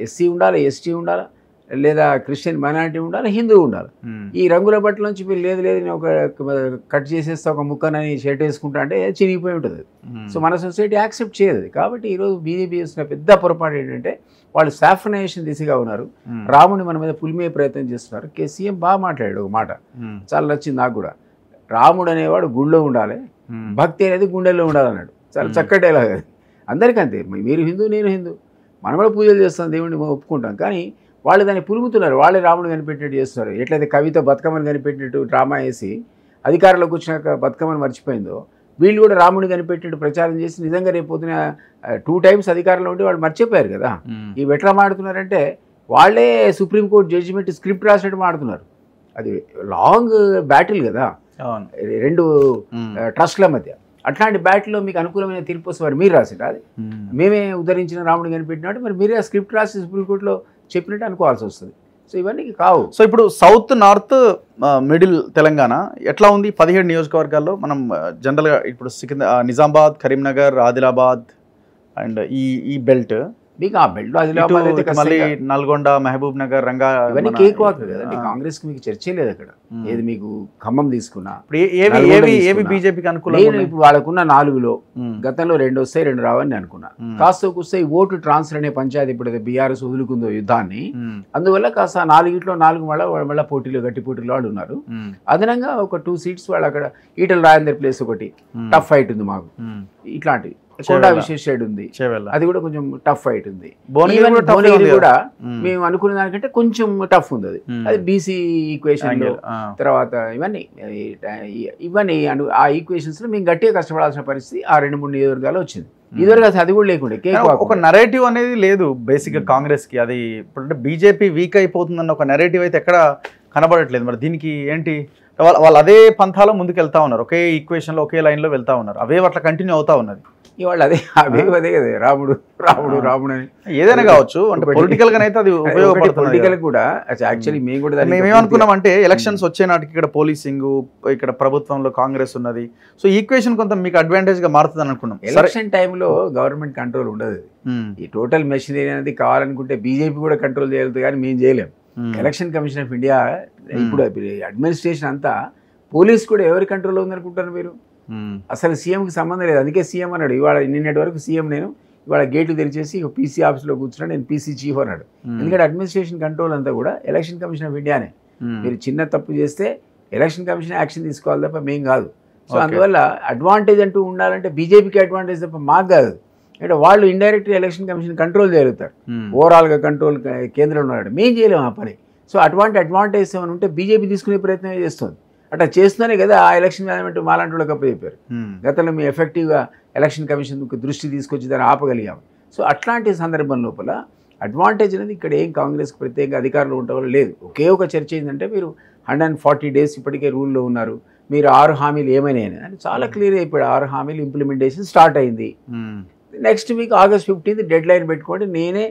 ఎస్సీ ఉండాలి, ఎస్టీ ఉండాలి, లేదా క్రిస్టియన్ మైనారిటీ ఉండాలి, హిందూ ఉండాలి. ఈ రంగుల బట్టల నుంచి మీరు లేదు నేను ఒక కట్ చేసేస్తా ఒక ముక్కనని షర్ట్ వేసుకుంటా అంటే చినిగిపోయి ఉంటుంది. సో మన సొసైటీ యాక్సెప్ట్ చేయదు. కాబట్టి ఈరోజు బీజేపీ చేసిన పెద్ద పొరపాటు ఏంటంటే వాళ్ళు సాఫ్రనైజేషన్ దిశగా ఉన్నారు. రాముని మన మీద పులిమే ప్రయత్నం చేస్తున్నారు. సీఎం బాగా మాట్లాడాడు ఒక మాట, చాలా నచ్చింది నాకు కూడా. రాముడు అనేవాడు గుళ్ళో ఉండాలి, భక్తి అనేది గుండెల్లో ఉండాలన్నాడు. చాలా చక్కటి డైలాగ్ అది. అందరికంతే, మీరు హిందూ నేను హిందూ, మనం కూడా పూజలు చేస్తాం, దేవుడిని ఒప్పుకుంటాం. కానీ వాళ్ళు దాన్ని పులుముతున్నారు. వాళ్ళే రాముడు కనిపెట్టినట్టు చేస్తున్నారు. ఎట్లయితే కవిత బతుకమ్మని కనిపెట్టినట్టు డ్రామా వేసి అధికారంలోకి వచ్చినాక బతుకమ్మని మర్చిపోయిందో వీళ్ళు కూడా రాముడిని కనిపెట్టినట్టు ప్రచారం చేసి నిజంగా రేపు పొద్దున 2 times అధికారంలో ఉండి వాళ్ళు మర్చిపోయారు కదా. ఇవి ఎట్లా మాడుతున్నారంటే వాళ్ళే సుప్రీంకోర్టు జడ్జిమెంట్ స్క్రిప్ట్ రాసినట్టు మాడుతున్నారు. అది లాంగ్ బ్యాటిల్ కదా రెండు ట్రస్ట్ల మధ్య. అట్లాంటి బ్యాటిల్లో మీకు అనుకూలమైన తీర్పు వస్తే మీరు రాసిరా, అది మేమే ఉద్ధరించిన రాముడు కనిపెట్టినట్టు మరి మీరే ఆ స్క్రిప్ట్ రాసి సుప్రీంకోర్టులో చెప్పినట్టు అనుకోవాల్సి వస్తుంది. సో ఇవన్నీ కావు. సో ఇప్పుడు సౌత్, నార్త్, మిడిల్ తెలంగాణ ఎట్లా ఉంది? 17 నియోజకవర్గాల్లో మనం జనరల్గా ఇప్పుడు నిజామాబాద్, కరీంనగర్, ఆదిలాబాద్ అండ్ ఈ బెల్ట్, మీకు ఆ బెల్ట్ ఆదిలాబాద్ అయితే మళ్ళీ నల్గొండ, మహబూబ్ నగర్, రంగా ఇవన్నీ కేక్ వాక్ కదండి. కాంగ్రెస్ కి మీకు చర్చే లేదు అక్కడ. ఏది మీకు ఖమ్మం తీసుకున్నా బీజేపీకి అనుకూలం. ఇప్పుడు వాళ్ళకున్న 4లో గతంలో 2 వస్తాయి 2 రావని అనుకున్నా. కాస్త వస్తే ఓటు ట్రాన్స్ఫర్ అనే పంచాయతీ ఇప్పుడు బీఆర్ఎస్ వదులుకుందో యుద్ధాన్ని, అందువల్ల కాస్త 4 మళ్ళీ పోటీలో గట్టి పోటీలో వాళ్ళు ఉన్నారు. అదనంగా ఒక 2 సీట్స్ వాళ్ళు అక్కడ ఈటల రాజేందర్ ప్లేస్ ఒకటి టఫ్ ఫైట్ ఉంది మాకు. ఇట్లాంటి కొండా విశేష ఉంది, అది కూడా కొంచెం టఫ్ ఫైట్ ఉంది. భువనగిరి కూడా మేము అనుకునే దానికంటే కొంచెం టఫ్ ఉంది. అది బీసీ ఈక్వేషన్ తర్వాత ఇవన్నీ ఆ ఈక్వేషన్స్ లో మేము గట్టిగా కష్టపడాల్సిన పరిస్థితి ఆ 2-3 నియోజకవర్గాలు వచ్చింది. ఇదివరకు అది కూడా లేకుండే. ఒక నరేటివ్ అనేది లేదు బేసిక్ గా కాంగ్రెస్ కి. అది ఇప్పుడు బీజేపీ వీక్ అయిపోతుందన్న ఒక నరేటివ్ అయితే ఎక్కడ కనబడట్లేదు. మరి దీనికి ఏంటి? వాళ్ళు అదే పంథాలో ముందుకు వెళ్తా ఉన్నారు, ఒకే ఈక్వేషన్ లో ఒకే లైన్ లో వెళ్తా ఉన్నారు, అవే అట్లా కంటిన్యూ అవుతా ఉన్నది. ఇవాళ అదే కదా రాముడు అని ఏదైనా కావచ్చు. అంటే పొలిటికల్ గా అయితే అది ఉపయోగపడుతుంది. పొలిటికల్ కూడా యాక్చువల్లీ మేము ఏమనుకున్నామంటే ఎలక్షన్స్ వచ్చే నాటికి ఇక్కడ పోలీసింగ్, ఇక్కడ ప్రభుత్వంలో కాంగ్రెస్ ఉన్నది, సో ఈక్వేషన్ కొంత మీకు అడ్వాంటేజ్ గా మారుతుంది అని అనుకున్నాం. ఎలక్షన్ టైంలో గవర్నమెంట్ కంట్రోల్ ఉండదు. ఈ టోటల్ మెషినరీ అనేది కావాలనుకుంటే బీజేపీ కూడా కంట్రోల్ చేయగలుగుతుంది, కానీ మేము చేయలేం. ఎలక్షన్ కమిషన్ ఆఫ్ ఇండియా ఇప్పుడు అడ్మినిస్ట్రేషన్ అంతా, పోలీస్ కూడా ఎవరి కంట్రోల్లో ఉందనుకుంటారు మీరు? అసలు సీఎంకి సంబంధం లేదు. అందుకే సీఎం అన్నాడు ఇవాళ నిన్నటి వరకు సీఎం నేను, ఇవాళ గేట్లు తెరిచేసి పీసీ ఆఫీస్లో కూర్చున్నాడు, నేను పీసీ చీఫ్ అన్నాడు. ఎందుకంటే అడ్మినిస్ట్రేషన్ కంట్రోల్ అంతా కూడా ఎలక్షన్ కమిషన్ ఆఫ్ ఇండియానే. మీరు చిన్న తప్పు చేస్తే ఎలక్షన్ కమిషన్ యాక్షన్ తీసుకోవాలి తప్ప మేం కాదు. సో అందువల్ల అడ్వాంటేజ్ అంటూ ఉండాలంటే బీజేపీకి అడ్వాంటేజ్ తప్ప మాకు కాదు. అంటే వాళ్ళు ఇండైరెక్ట్గా ఎలక్షన్ కమిషన్ కంట్రోల్ చేయగలుగుతారు, ఓవరాల్గా కంట్రోల్ కేంద్రంలో ఉన్నాడు. మేం చేయలేము ఆ పని. సో అటువంటి అడ్వాంటేజ్ ఏమైనా ఉంటే బీజేపీ తీసుకునే ప్రయత్నమే చేస్తుంది. అట్లా చేస్తూనే కదా ఆ ఎలక్షన్ మేనేజ్మెంట్ మాలాంటి వాళ్ళకి అప్పచెప్పారు. గతంలో మేము ఎఫెక్టివ్గా ఎలక్షన్ కమిషన్ దృష్టి తీసుకొచ్చి దాన్ని ఆపగలిగాము. సో అట్లాంటి సందర్భం లోపల అడ్వాంటేజ్ అనేది ఇక్కడ ఏం కాంగ్రెస్కి ప్రత్యేకంగా అధికారులు ఉండటం వల్ల లేదు. ఒకే ఒక చర్చ ఏంటంటే మీరు 140 days ఇప్పటికే రూల్లో ఉన్నారు, మీరు 6 హామీలు ఏమైనా అని చాలా క్లియర్ అయిపోయాడు. 6 హామీలు ఇంప్లిమెంటేషన్ స్టార్ట్ అయింది. Next week August 15th dead line పెట్టుకోండి, నేనే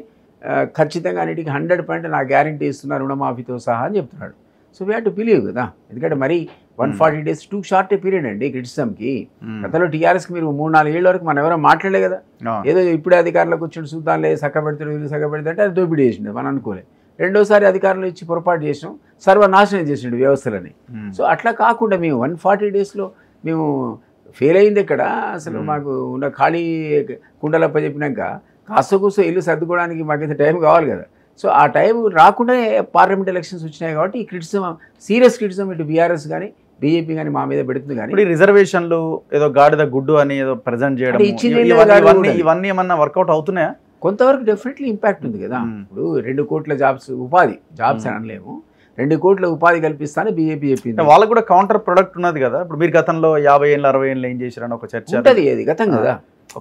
ఖచ్చితంగా అన్నిటికీ 100% నా గ్యారంటీ ఇస్తున్నా రుణమాఫీతో సహా అని చెప్తున్నాడు. So we have to believe కదా. ఎందుకంటే మరి 140 days టూ షార్ట్ పీరియడ్ అండి క్రిటిసిజంకి. గతంలో టీఆర్ఎస్కి మీరు 3-4 ఏళ్ళ వరకు మనం ఎవరో మాట్లాడలే కదా. ఏదో ఇప్పుడే అధికారంలోకి వచ్చి చూద్దాంలే సక్కబెడతాడు వీళ్ళు సక్కబెడతా అంటే అది దోపిడీ చేసిండు, మనం అనుకోలే. రెండోసారి అధికారంలో ఇచ్చి పొరపాటు చేసినాం, సర్వనాశనం చేసిండు వ్యవస్థలని. సో అట్లా కాకుండా మేము 140 daysలో మేము ఫెయిల్ అయింది ఎక్కడ? అసలు మాకు ఉన్న ఖాళీ కుండలప్ప చెప్పినాక కాస్త కూస్తో ఇల్లు సర్దుకోవడానికి మాకైతే టైం కావాలి కదా. సో ఆ టైం రాకుండా పార్లమెంట్ ఎలక్షన్స్ వచ్చినాయి కాబట్టి ఈ క్రిటిసిజం, సీరియస్ క్రిటిసిజం ఇటు బీఆర్ఎస్ కానీ బీజేపీ కానీ మా మీద పెడుతుంది. కానీ రిజర్వేషన్లు ఏదో గాడిద గుడ్డు అని ఏదో ప్రజెంట్ చేయడం, ఇవన్నీ ఏమన్నా వర్కౌట్ అవుతున్నాయా? కొంతవరకు డెఫినెట్లీ ఇంపాక్ట్ ఉంది కదా. ఇప్పుడు 2 కోట్ల జాబ్స్, ఉపాధి జాబ్స్ అనలేము, 2 కోట్ల ఉపాధి కల్పిస్తానని బీజేపీ చెప్పింది. వాళ్ళకు కూడా కౌంటర్ ప్రొడక్ట్ ఉన్నది కదా. ఇప్పుడు మీరు గతంలో 50 ఏళ్ళు 60 ఏళ్ళు ఏం చేశారని ఒక చర్చ ఉంటుంది. అది గతం కదా,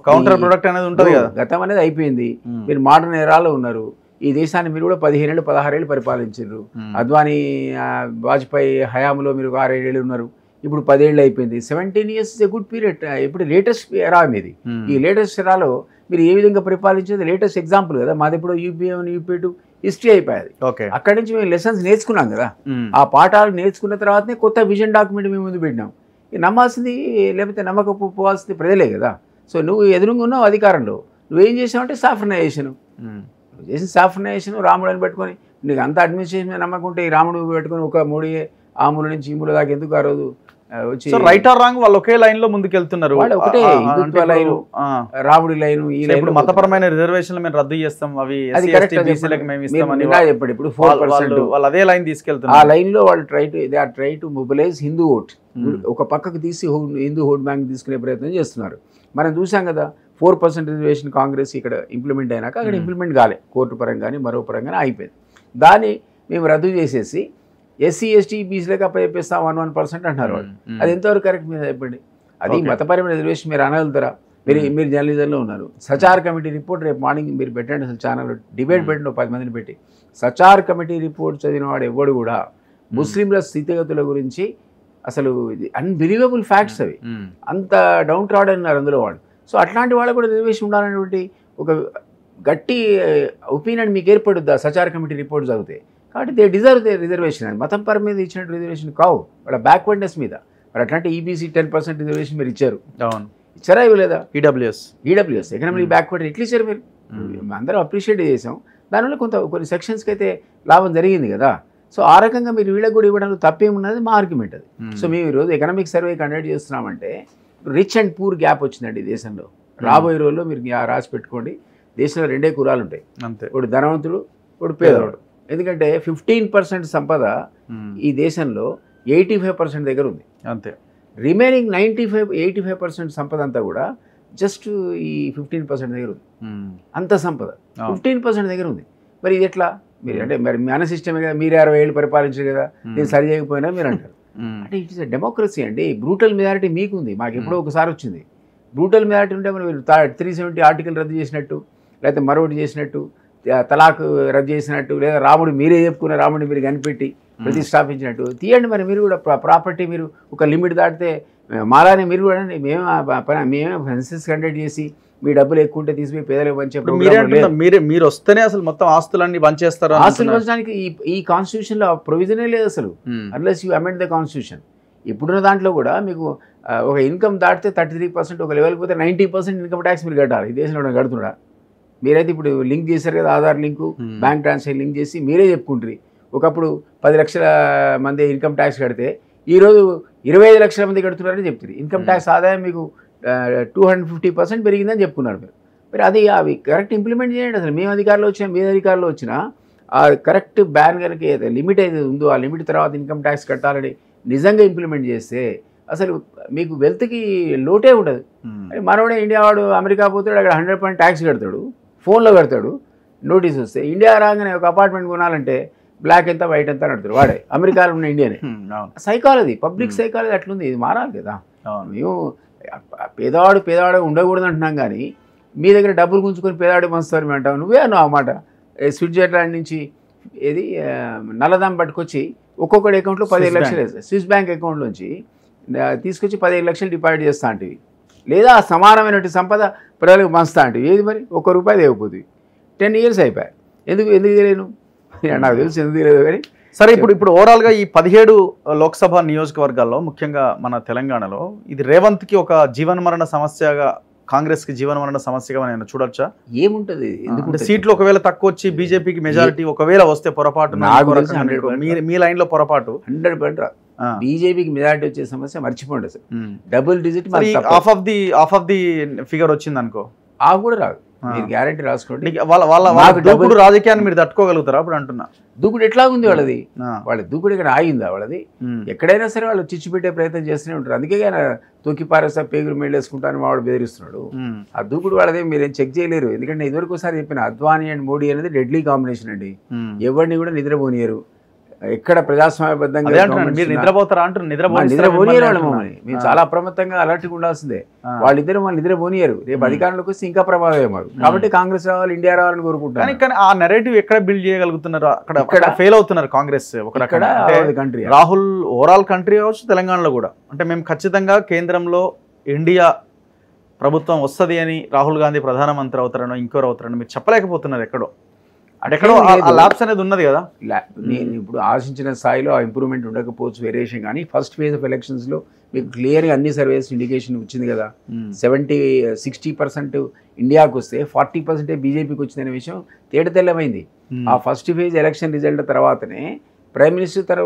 కౌంటర్ ప్రొడక్ట్ అనేది ఉంటుంది కదా. గతం అనేది అయిపోయింది. మీరు మోడర్న్ ఎరాలో ఉన్నారు. ఈ దేశాన్ని మీరు కూడా 15 ఏళ్ళు 16 ఏళ్ళు పరిపాలించారు. అద్వానీ వాజ్పేయి హయాంలో మీరు 6-7 ఏళ్ళు ఉన్నారు. ఇప్పుడు 10 ఏళ్ళు అయిపోయింది. 17 years is a good period. ఇప్పుడు లేటెస్ట్ ఎరా మీది. ఈ లేటెస్ట్ ఎరాలో మీరు ఏ విధంగా పరిపాలించేది లేటెస్ట్ ఎగ్జాంపుల్ కదా. మాది ఇప్పుడు యూపీఏ 1 యూపీఏ 2 హిస్టరీ అయిపోయింది. అక్కడి నుంచి మేము లెసన్స్ నేర్చుకున్నాం కదా. ఆ పాఠాలు నేర్చుకున్న తర్వాతనే కొత్త విజన్ డాక్యుమెంట్ మేము ముందు పెట్టినాం. నమ్మాల్సింది లేకపోతే నమ్మకపోవాల్సింది ప్రజలే కదా. సో నువ్వు ఎదురుగా ఉన్నావు అధికారంలో, నువ్వేం చేసావంటే సాఫ్రనైజేషన్ చేసిన సాఫ్రనైజేషన్ రాముడు పెట్టుకొని నీకు అంత అడ్మినిస్ట్రేషన్ మీద నమ్మకుంటే ఈ రాముడు పెట్టుకొని ఒక మూడు ఆ మూల నుంచి ఈ మూల దాకా ఎందుకు ఆ రోజు వచ్చి రైట్ ఆర్ రాంగ్ వాళ్ళు ఒకే లైన్ లో ముందుకు వెళ్తున్నారు. ఒకటే హిందుత్వ లైను, రాముడి లైను. ఈ లైన్ మతపరమైన రిజర్వేషన్లు మేము రద్దు చేస్తాం, అవి చెప్పండి. ఇప్పుడు 4% వాళ్ళు అదే లైన్ తీసుకెళ్తున్నారు. ఆ లైన్ లో వాళ్ళు try to mobilise Hindu vote. ఒక పక్కకు తీసి హిందూ ఓట్ బ్యాంక్ తీసుకునే ప్రయత్నం చేస్తున్నారు. మనం చూసాం కదా 4% రిజర్వేషన్ కాంగ్రెస్ ఇక్కడ ఇంప్లిమెంట్ అయినాక అక్కడ ఇంప్లిమెంట్ కాలే, కోర్టు పరంగానే మరో పరంగానే అయిపోయింది. దాన్ని మేము రద్దు చేసేసి ఎస్సీ ఎస్టీ బీసీలకు అప్పచెప్పేస్తాం 1% అంటున్నారు వాళ్ళు. అది ఎంతవరకు కరెక్ట్ మీద చెప్పండి. అది మతపరమైన రిజర్వేషన్ మీరు అనగలుగుతారా? మీరు జర్నలిజంలో ఉన్నారు. సచార్ కమిటీ రిపోర్ట్ రేపు మార్నింగ్ మీరు పెట్టండి, అసలు ఛానల్ డిబేట్ పెట్టండి, 10 మందిని పెట్టి. సచార్ కమిటీ రిపోర్ట్ చదివినవాడు ఎవడు కూడా ముస్లింల స్థితిగతుల గురించి అసలు అన్బిలీవబుల్ ఫ్యాక్ట్స్ అవి, అంత డౌన్ ట్రాడెన్ ఉన్నారు అందులో వాళ్ళు. సో అట్లాంటి వాళ్ళకు కూడా రిజర్వేషన్ ఉండాలనేటువంటి ఒక గట్టి ఒపీనియన్ మీకు ఏర్పడుద్ది ఆ సచార్ కమిటీ రిపోర్ట్ చదివితే. కాబట్టి దే డిజర్వ్ దే రిజర్వేషన్ అని. మతం పరం మీద ఇచ్చినట్టు రిజర్వేషన్ కావు, వాళ్ళ బ్యాక్వర్డ్నెస్ మీద. మరి అట్లాంటి ఈబీసీ 10% రిజర్వేషన్ మీరు ఇచ్చారు, ఇచ్చారా ఇవ్వలేదా? ఈడబ్ల్యూఎస్ ఎకనామిక్ బ్యాక్వర్డ్ ఎట్లా ఇచ్చారు మీరు? అందరం అప్రిషియేట్ చేసాం, దానివల్ల కొన్ని సెక్షన్స్కి అయితే లాభం జరిగింది కదా. సో ఆ రకంగా మీరు వీళ్ళకి కూడా ఇవ్వడానికి తప్పేమున్నది మా ఆర్గ్యుమెంట్ అది. సో మేము ఈరోజు ఎకనామిక్ సర్వే కండక్ట్ చేస్తున్నామంటే రిచ్ అండ్ పూర్ గ్యాప్ వచ్చిందండి దేశంలో. రాబోయే రోజుల్లో మీరు రాసి పెట్టుకోండి, దేశంలో 2 కులాలు ఉంటాయి, ఒకడు ధనవంతుడు, ఒకడు పేదవాడు. ఎందుకంటే 15% సంపద ఈ దేశంలో 85% దగ్గర ఉంది. అంతే. రిమైనింగ్ 85% సంపద అంతా కూడా జస్ట్ ఈ 15% దగ్గర ఉంది. అంత సంపద 15% దగ్గర ఉంది. మరి ఇది ఎట్లా? మీరు అంటే మరి మన సిస్టమే కదా, మీరు 60 ఏళ్ళు పరిపాలించారు కదా, నేను సరి చేయకపోయినా మీరు అంటారు. అంటే ఇట్ ఇస్ డెమోక్రసీ అండి. బ్రూటల్ మెజారిటీ మీకుంది, మాకు ఎప్పుడో ఒకసారి వచ్చింది. బ్రూటల్ మెజారిటీ ఉంటే మనం 370 ఆర్టికల్ రద్దు చేసినట్టు, లేకపోతే మరొకటి చేసినట్టు, తలాక్ రద్దు చేసినట్టు, లేదా రాముడు మీరే చెప్పుకున్న రాముడిని మీరు కనిపెట్టి ప్రతిష్టాపించినట్టు తీయండి. మరి మీరు కూడా ప్రాపర్టీ మీరు ఒక లిమిట్ దాటితే మాలానే మీరు కూడా మేమే సెన్సస్ కండక్ట్ చేసి మీ డబ్బులు ఎక్కువ ఉంటే తీసుకుని పేదలకు పంచే మీరు వస్తేనే అసలు మొత్తం ఆస్తులన్నీ పంచేస్తారు. ఆస్తులు పంచడానికి ఈ కాన్స్టిట్యూషన్ లో ప్రొవిజనే లేదు అసలు, unless you amend the constitution. ఇప్పుడున్న దాంట్లో కూడా మీకు ఒక ఇన్కమ్ దాటితే 33%, ఒక లెవెల్కి పోతే 90% ఇన్కమ్ ట్యాక్స్ మీరు కట్టాలి. ఈ దేశంలో కడుతున్నా మీరైతే ఇప్పుడు లింక్ చేశారు కదా, Aadhaar link, bank transaction link చేసి మీరే చెప్పుకుంటారు. ఒకప్పుడు 10 లక్షల మంది ఇన్కమ్ ట్యాక్స్ కడితే ఈరోజు 25 లక్షల మంది కడుతున్నారని చెప్తారు. ఇన్కమ్ ట్యాక్స్ ఆదాయం మీకు 250% పెరిగిందని చెప్పుకున్నారు మీరు. మరి అది అవి కరెక్ట్ ఇంప్లిమెంట్ చేయండి. అసలు మేము అధికారంలో వచ్చినా, మీ అధికారంలో వచ్చినా ఆ కరెక్ట్ బ్యాన్ కనుక లిమిట్ అయితే ఉందో ఆ లిమిట్ తర్వాత ఇన్కమ్ ట్యాక్స్ కట్టాలని నిజంగా ఇంప్లిమెంట్ చేస్తే అసలు మీకు వెల్త్కి లోటే ఉండదు. మనోడే ఇండియా వాడు అమెరికా పోతాడు, అక్కడ 100% ట్యాక్స్ కడతాడు, ఫోన్లో కడతాడు, నోటీస్ వస్తే. ఇండియా రాగానే ఒక అపార్ట్మెంట్ కొనాలంటే బ్లాక్ ఎంత వైట్ ఎంత నడుతాడు వాడే, అమెరికాలో ఉన్న ఇండియానే. సైకాలజీ, పబ్లిక్ సైకాలజీ అట్లుంది. ఇది మారాలి కదా. మేము పేదవాడు ఉండకూడదు అంటున్నాం, కానీ మీ దగ్గర డబ్బులు గుంజుకొని పేదవాడు పంచుతారు మేము అంటాం. నువ్వే అన్నావు అన్నమాట. స్విట్జర్లాండ్ నుంచి ఏది నల్లదాం పట్టుకొచ్చి ఒక్కొక్కటి అకౌంట్లో 15 లక్షలు వేస్తాయి. స్విస్ బ్యాంక్ అకౌంట్లోంచి తీసుకొచ్చి 15 లక్షలు డిపాజిట్ చేస్తా అంటివి, లేదా సమానమైనటువంటి సంపద ప్రజలకు పంచుతా అంటివి. ఏది మరి? ₹1 దేవపోతుంది. 10 years అయిపోయాయి. ఎందుకు తెలియను నాకు తెలుసు, ఎందుకు తెలియదు. కానీ సరే, ఇప్పుడు ఓవరాల్గా ఈ 17 లోక్సభ నియోజకవర్గాల్లో, ముఖ్యంగా మన తెలంగాణలో, ఇది రేవంత్కి ఒక జీవనమరణ సమస్యగా, కాంగ్రెస్కి జీవనమరణ సమస్యగా మనం చూడొచ్చా? ఏముంటుంది? ఎందుకంటే సీట్లు ఒకవేళ తక్కువ వచ్చి బీజేపీకి మెజారిటీ ఒకవేళ వస్తే పొరపాటు, మీ లైన్లో పొరపాటు 100% బీజేపీకి మెజారిటీ వచ్చే సమస్య మర్చిపోండి. అసలు double digit of of the figure వచ్చింది అనుకో, ఆ కూడా రాదు. మీరు గ్యారెంటీ రాసుకోండి. దూకుడు రాజకీయాన్ని మీరు తట్టుకోగలుగుతారా? అప్పుడు అంటున్నా, దూకుడు ఎట్లా ఉంది వాళ్ళది? వాళ్ళ దూకుడు ఇక్కడ ఆగిందా వాళ్ళది? ఎక్కడైనా సరే వాళ్ళు చిచ్చు పెట్టే ప్రయత్నం చేస్తూనే ఉంటారు. అందుకే ఆయన తొక్కిపారేస్తా పేగులు మేళేసుకుంటాను వాడు బెదిరిస్తున్నాడు. ఆ దూకుడు వాళ్ళదే మీరేం చెక్ చేయలేరు. ఎందుకంటే ఇదివరకు ఒకసారి చెప్పిన అద్వానీ అండ్ మోడీ అనేది డెడ్లీ కాంబినేషన్ అండి. ఎవరిని కూడా నిద్రపోనియరు. ఎక్కడ ప్రజాస్వామ్యబద్ధంగా నిద్రపోతారా అంటారు. నిద్రపోనియరు. మేము చాలా అప్రమత్తంగా అలర్ట్గా ఉండాల్సిందే. వాళ్ళిద్దరు వాళ్ళు నిద్రపోనియరు. రేపు అధికారంలోకి వస్తే ఇంకా ప్రమాదమే మాకు. కాబట్టి కాంగ్రెస్ రావాలి, ఇండియా రావాలని కోరుకుంటారు. కానీ ఆ నెరేటివ్ ఎక్కడ బిల్డ్ చేయగలుగుతున్నారు? అక్కడ ఫెయిల్ అవుతున్నారు Congress. Country Rahul overall country కావచ్చు, తెలంగాణలో కూడా. అంటే మేము ఖచ్చితంగా కేంద్రంలో ఇండియా ప్రభుత్వం వస్తుంది అని, రాహుల్ గాంధీ ప్రధానమంత్రి అవుతారనో ఇంకోరు అవుతారనో మీరు చెప్పలేకపోతున్నారు. ఎక్కడో ల్యాబ్స్ అనేది ఉన్నది కదా. నేను ఇప్పుడు ఆశించిన స్థాయిలో ఆ ఇంప్రూవ్మెంట్ ఉండకపోవచ్చు, వేరియేషన్. కానీ ఫస్ట్ ఫేజ్ ఆఫ్ ఎలక్షన్స్లో మీకు క్లియర్గా అన్ని సర్వేస్ ఇండికేషన్ వచ్చింది కదా. 60% ఇండియాకు వస్తే 40% బీజేపీకి వచ్చిందనే విషయం తేటతెల్లమైంది. ఆ ఫస్ట్ ఫేజ్ ఎలక్షన్ రిజల్ట్ తర్వాతనే ప్రైమ్ మినిస్టర్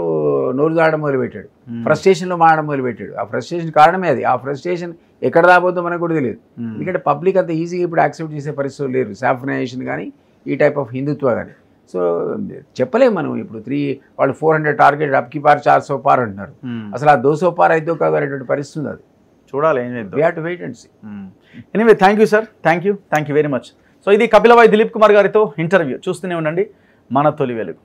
నోరు దాడడం మొదలుపెట్టాడు, ఫ్రస్ట్రేషన్లో మారడం మొదలుపెట్టాడు. ఆ ఫ్రస్ట్రేషన్ కారణమే అది. ఆ ఫ్రస్ట్రేషన్ ఎక్కడ రాబోతుందో మనకు కూడా తెలియదు. ఎందుకంటే పబ్లిక్ అంత ఈజీగా ఇప్పుడు యాక్సెప్ట్ చేసే పరిస్థితులు లేరు. సాఫ్రనైజేషన్ కానీ ఈ టైప్ ఆఫ్ హిందుత్వ కానీ. సో చెప్పలేము మనం. ఇప్పుడు వాళ్ళు 400 టార్గెట్, అప్కి పార్ 400 పార్ అంటున్నారు. అసలు ఆ 200 పార్ అయితే కాదు అనేటువంటి పరిస్థితి అది. చూడాలి, we have to wait and see. Anyway, thank you sir, thank you very much. So ఇది కపిలవాయి దిలీప్ కుమార్ గారితో ఇంటర్వ్యూ. చూస్తూనే ఉండండి మన తొలి వెలుగు.